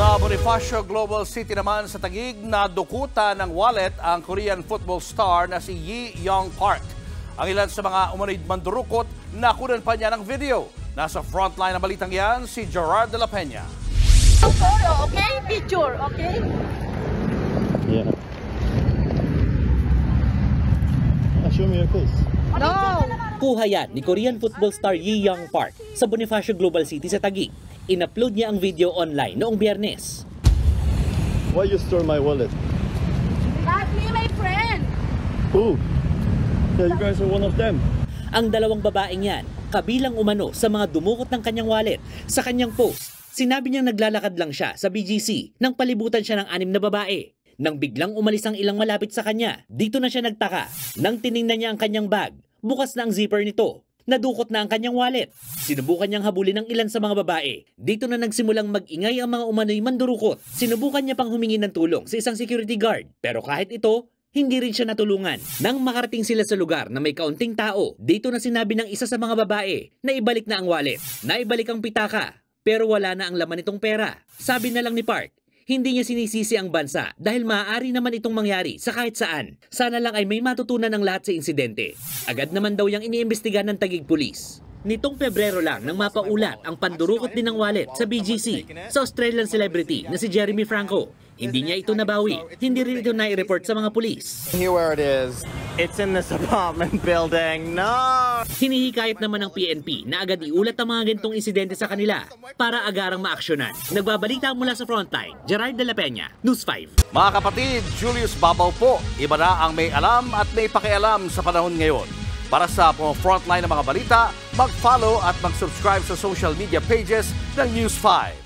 Sa Bonifacio Global City naman sa Taguig, nadukutan ng wallet ang Korean football star na si Yi Young Park. Ang ilan sa mga umano'y mandurukot, nakunan pa niya ng video. Nasa frontline ng balitang yan, si Gerard de la Peña. Photo, okay? Picture, okay? Yeah. Show me your face. No! Kuha yan ni Korean football star Yi Young Park sa Bonifacio Global City sa Taguig. In-upload niya ang video online noong Biyernes. Why you store my wallet? That's me, my friend! Who? Yeah, you guys are one of them. Ang dalawang babaeng yan, kabilang umano sa mga dumukot ng kanyang wallet. Sa kanyang post, sinabi niyang naglalakad lang siya sa BGC nang palibutan siya ng 6 na babae. Nang biglang umalis ang ilang malapit sa kanya, dito na siya nagtaka. Nang tiningnan niya ang kanyang bag, bukas na ang zipper nito. Nadukot na ang kanyang wallet. Sinubukan niyang habulin ng ilan sa mga babae. Dito na nagsimulang mag-ingay ang mga umano'y mandurukot. Sinubukan niya pang humingi ng tulong sa isang security guard. Pero kahit ito, hindi rin siya natulungan. Nang makarating sila sa lugar na may kaunting tao, dito na sinabi ng isa sa mga babae na ibalik na ang wallet. Naibalik ang pitaka, pero wala na ang laman nitong pera. Sabi na lang ni Park, hindi niya sinisisi ang bansa dahil maaari naman itong mangyari sa kahit saan. Sana lang ay may matutunan ang lahat sa insidente. Agad naman daw yang iniimbestigahan ng Taguig Police. Nitong Pebrero lang nang mapaulat ang pandurukot din ng wallet sa BGC sa Australian celebrity na si Jeremy Franco. Hindi niya ito nabawi. Hindi rin ito nai-report sa mga pulis. Here where it is. It's in this apartment building. No! Hinihikayat naman ng PNP na agad iulat ang mga ganitong insidente sa kanila para agarang maaksyonan. Nagbabalita mula sa frontline, Gerard de la Peña, News 5. Mga kapatid, Julius Babaw po. Iba na ang may alam at may pakialam sa panahon ngayon. Para sa frontline ng mga balita, mag-follow at mag-subscribe sa social media pages ng News 5.